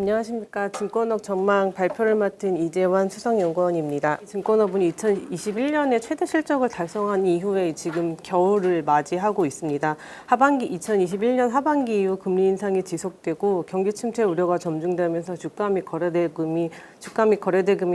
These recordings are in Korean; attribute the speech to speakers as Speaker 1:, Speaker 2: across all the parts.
Speaker 1: 안녕하십니까. 증권업 전망 발표를 맡은 이재환 수석연구원입니다. 증권업은 2021년에 최대 실적을 달성한 이후에 지금 겨울을 맞이하고 있습니다. 2021년 하반기 이후 금리 인상이 지속되고 경기 침체 우려가 점중되면서 주가 및 거래대금이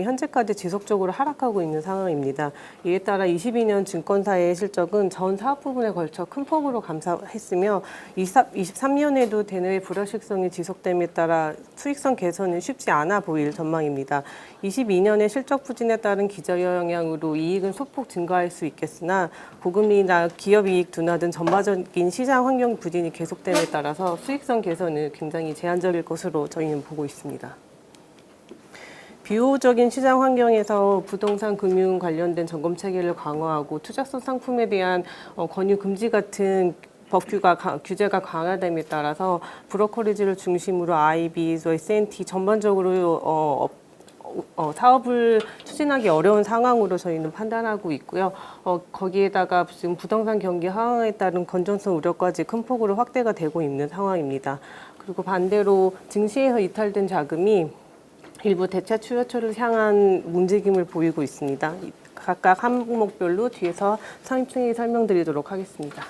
Speaker 1: 현재까지 지속적으로 하락하고 있는 상황입니다. 이에 따라 22년 증권사의 실적은 전 사업 부분에 걸쳐 큰 폭으로 감소했으며 23년에도 대내외 불확실성이 지속됨에 따라 수익성 개선은 쉽지 않아 보일 전망입니다. 22년의 실적 부진에 따른 기저효 영향으로 이익은 소폭 증가할 수 있겠으나 고금리나 기업이익 둔화 등 전반적인 시장 환경 부진이 계속됨에 따라서 수익성 개선은 굉장히 제한적일 것으로 저희는 보고 있습니다. 비호적인 시장 환경에서 부동산 금융 관련된 점검 체계를 강화하고 투자성 상품에 대한 권유 금지 같은 규제가 강화됨에 따라서 브로커리지를 중심으로 IB, S&T 전반적으로 사업을 추진하기 어려운 상황으로 저희는 판단하고 있고요. 거기에다가 지금 부동산 경기 하강에 따른 건전성 우려까지 큰 폭으로 확대가 되고 있는 상황입니다. 그리고 반대로 증시에서 이탈된 자금이 일부 대체 추이처를 향한 움직임을 보이고 있습니다. 각각 항목별로 뒤에서 차근히 설명드리도록 하겠습니다.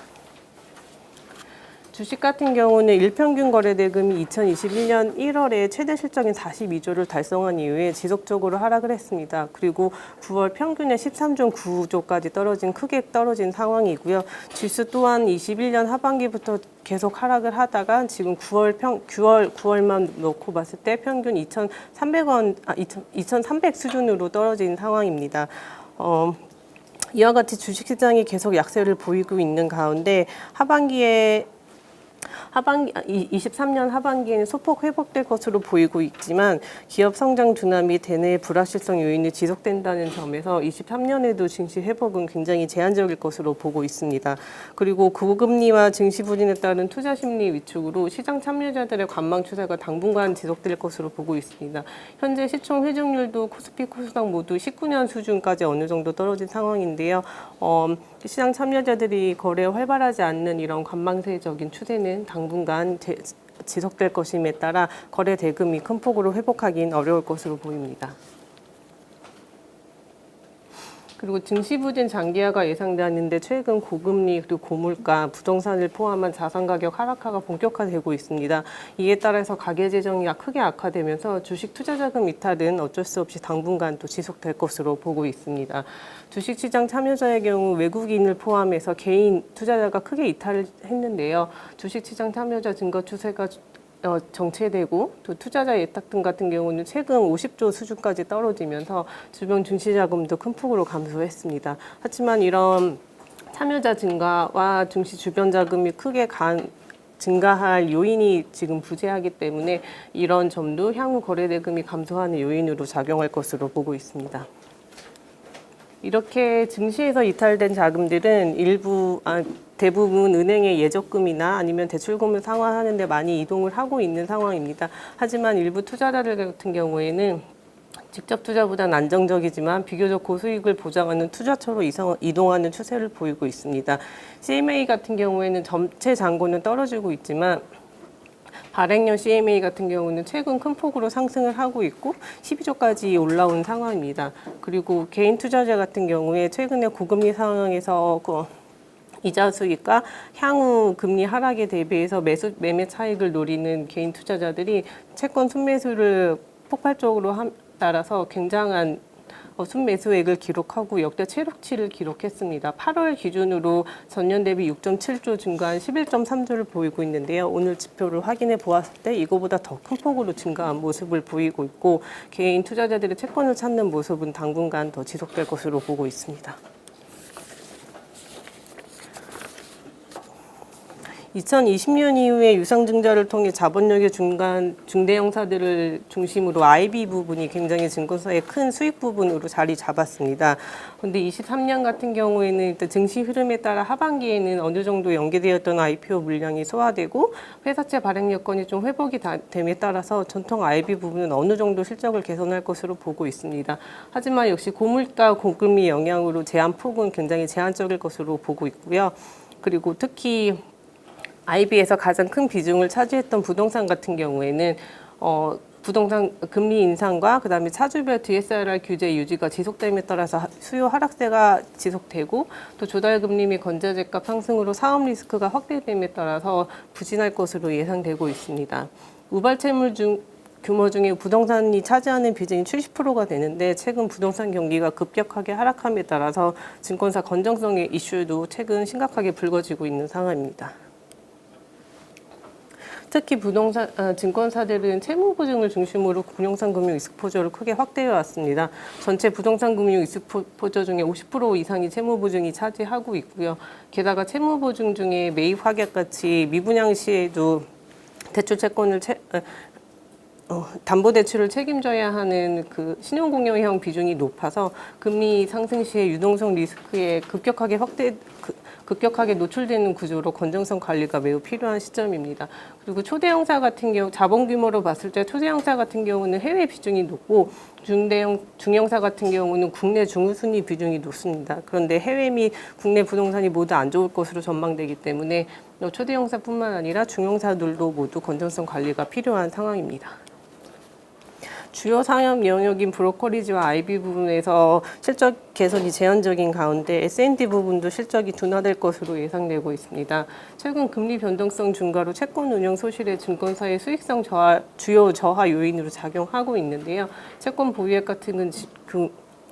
Speaker 1: 주식 같은 경우는 일평균 거래대금이 2021년 1월에 최대 실적인 42조를 달성한 이후에 지속적으로 하락을 했습니다. 그리고 9월 평균에 13.9조까지 크게 떨어진 상황이고요. 지수 또한 21년 하반기부터 계속 하락을 하다가 지금 9월만 놓고 봤을 때 평균 2,300 수준으로 떨어진 상황입니다. 이와 같이 주식시장이 계속 약세를 보이고 있는 가운데 23년 하반기에는 소폭 회복될 것으로 보이고 있지만 기업 성장 둔화 및 대내 불확실성 요인이 지속된다는 점에서 23년에도 증시 회복은 굉장히 제한적일 것으로 보고 있습니다. 그리고 고금리와 증시 부진에 따른 투자 심리 위축으로 시장 참여자들의 관망 추세가 당분간 지속될 것으로 보고 있습니다. 현재 시총 회중률도 코스피, 코스닥 모두 19년 수준까지 어느 정도 떨어진 상황인데요. 시장 참여자들이 거래에 활발하지 않는 이런 관망세적인 추세는 당분간 지속될 것임에 따라 거래 대금이 큰 폭으로 회복하기는 어려울 것으로 보입니다. 그리고 증시 부진 장기화가 예상되는데 최근 고금리 그리고 고물가, 부동산을 포함한 자산 가격 하락화가 본격화되고 있습니다. 이에 따라서 가계 재정이 크게 악화되면서 주식 투자 자금 이탈은 어쩔 수 없이 당분간 또 지속될 것으로 보고 있습니다. 주식 시장 참여자의 경우 외국인을 포함해서 개인 투자자가 크게 이탈을 했는데요. 주식 시장 참여자 증가 추세가 정체되고 또 투자자 예탁금 같은 경우는 최근 50조 수준까지 떨어지면서 주변 증시 자금도 큰 폭으로 감소했습니다. 하지만 이런 참여자 증가와 증시 주변 자금이 크게 증가할 요인이 지금 부재하기 때문에 이런 점도 향후 거래 대금이 감소하는 요인으로 작용할 것으로 보고 있습니다. 이렇게 증시에서 이탈된 자금들은 대부분 은행의 예적금이나 아니면 대출금을 상환하는 데 많이 이동을 하고 있는 상황입니다. 하지만 일부 투자자들 같은 경우에는 직접 투자보다는 안정적이지만 비교적 고수익을 보장하는 투자처로 이동하는 추세를 보이고 있습니다. CMA 같은 경우에는 전체 잔고는 떨어지고 있지만 발행형 CMA 같은 경우는 최근 큰 폭으로 상승을 하고 있고 12조까지 올라온 상황입니다. 그리고 개인 투자자 같은 경우에 최근에 고금리 상황에서 이자 수익과 향후 금리 하락에 대비해서 매매 차익을 노리는 개인 투자자들이 채권 순매수를 폭발적으로 따라서 굉장한 순매수액을 기록하고 역대 최고치를 기록했습니다. 8월 기준으로 전년 대비 6.7조 증가한 11.3조를 보이고 있는데요. 오늘 지표를 확인해 보았을 때 이거보다 더 큰 폭으로 증가한 모습을 보이고 있고 개인 투자자들의 채권을 찾는 모습은 당분간 더 지속될 것으로 보고 있습니다. 2020년 이후에 유상증자를 통해 자본력의 중대형사들을 중심으로 IB 부분이 굉장히 증권사의 큰 수익 부분으로 자리 잡았습니다. 그런데 23년 같은 경우에는 일단 증시 흐름에 따라 하반기에는 어느 정도 연계되었던 IPO 물량이 소화되고 회사채 발행 여건이 좀 회복이 됨에 따라서 전통 IB 부분은 어느 정도 실적을 개선할 것으로 보고 있습니다. 하지만 역시 고물가 고금리 영향으로 제한폭은 굉장히 제한적일 것으로 보고 있고요. 그리고 특히 IB에서 가장 큰 비중을 차지했던 부동산 같은 경우에는 부동산 금리 인상과 그다음에 차주별 DSR 규제 유지가 지속됨에 따라서 수요 하락세가 지속되고 또 조달금리 및 건자재값 상승으로 사업 리스크가 확대됨에 따라서 부진할 것으로 예상되고 있습니다. 우발채물 규모 중에 부동산이 차지하는 비중이 70%가 되는데 최근 부동산 경기가 급격하게 하락함에 따라서 증권사 건전성의 이슈도 최근 심각하게 불거지고 있는 상황입니다. 특히 증권사들은 채무 보증을 중심으로 부동산 금융 익스포저를 크게 확대해 왔습니다. 전체 부동산 금융 익스포저 중에 50% 이상이 채무 보증이 차지하고 있고요. 게다가 채무 보증 중에 매입 확약 같이 미분양 시에도 대출 채권을 담보대출을 책임져야 하는 그 신용공여형 비중이 높아서 금리 상승 시에 유동성 리스크에 급격하게 노출되는 구조로 건전성 관리가 매우 필요한 시점입니다. 그리고 초대형사 같은 경우 자본 규모로 봤을 때 초대형사 같은 경우는 해외 비중이 높고 중형사 같은 경우는 국내 중우순위 비중이 높습니다. 그런데 해외 및 국내 부동산이 모두 안 좋을 것으로 전망되기 때문에 초대형사뿐만 아니라 중형사들도 모두 건전성 관리가 필요한 상황입니다. 주요 상업 영역인 브로커리지와 IB 부분에서 실적 개선이 제한적인 가운데 S&D 부분도 실적이 둔화될 것으로 예상되고 있습니다. 최근 금리 변동성 증가로 채권 운용 소실의 증권사의 수익성 주요 저하 요인으로 작용하고 있는데요. 채권 보유액 같은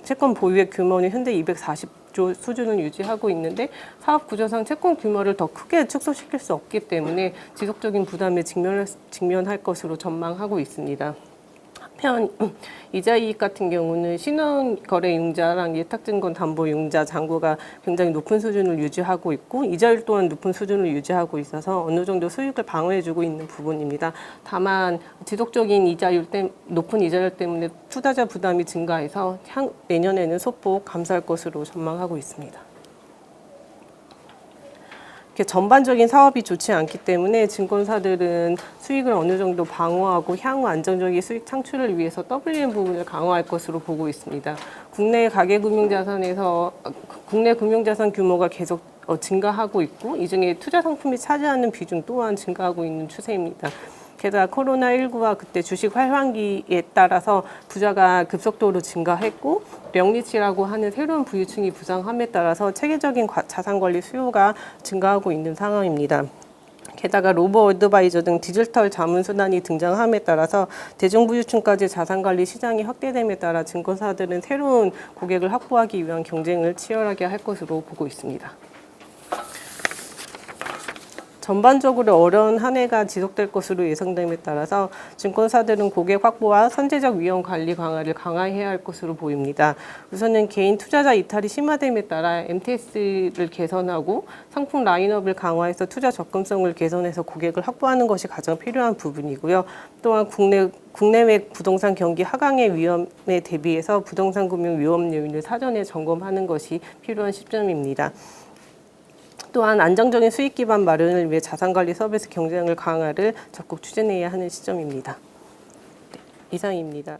Speaker 1: 채권 보유액 규모는 현재 240조 수준을 유지하고 있는데 사업 구조상 채권 규모를 더 크게 축소시킬 수 없기 때문에 지속적인 부담에 직면할 것으로 전망하고 있습니다. 한편 이자 이익 같은 경우는 신용거래융자랑 예탁증권 담보융자 잔고가 굉장히 높은 수준을 유지하고 있고 이자율 또한 높은 수준을 유지하고 있어서 어느 정도 수익을 방어해주고 있는 부분입니다. 다만 지속적인 높은 이자율 때문에 투자자 부담이 증가해서 내년에는 소폭 감소할 것으로 전망하고 있습니다. 전반적인 사업이 좋지 않기 때문에 증권사들은 수익을 어느 정도 방어하고 향후 안정적인 수익 창출을 위해서 WM 부분을 강화할 것으로 보고 있습니다. 국내 금융자산 규모가 계속 증가하고 있고 이 중에 투자 상품이 차지하는 비중 또한 증가하고 있는 추세입니다. 게다가 코로나19와 그때 주식 활황기에 따라서 부자가 급속도로 증가했고 명리치라고 하는 새로운 부유층이 부상함에 따라서 체계적인 자산관리 수요가 증가하고 있는 상황입니다. 게다가 로보 어드바이저 등 디지털 자문수단이 등장함에 따라서 대중부유층까지 자산관리 시장이 확대됨에 따라 증권사들은 새로운 고객을 확보하기 위한 경쟁을 치열하게 할 것으로 보고 있습니다. 전반적으로 어려운 한 해가 지속될 것으로 예상됨에 따라서 증권사들은 고객 확보와 선제적 위험 관리 강화를 강화해야 할 것으로 보입니다. 우선은 개인 투자자 이탈이 심화됨에 따라 MTS를 개선하고 상품 라인업을 강화해서 투자 접근성을 개선해서 고객을 확보하는 것이 가장 필요한 부분이고요. 또한 국내외 부동산 경기 하강의 위험에 대비해서 부동산 금융 위험 요인을 사전에 점검하는 것이 필요한 시점입니다. 또한 안정적인 수익 기반 마련을 위해 자산관리 서비스 경쟁을 강화를 적극 추진해야 하는 시점입니다. 네, 이상입니다.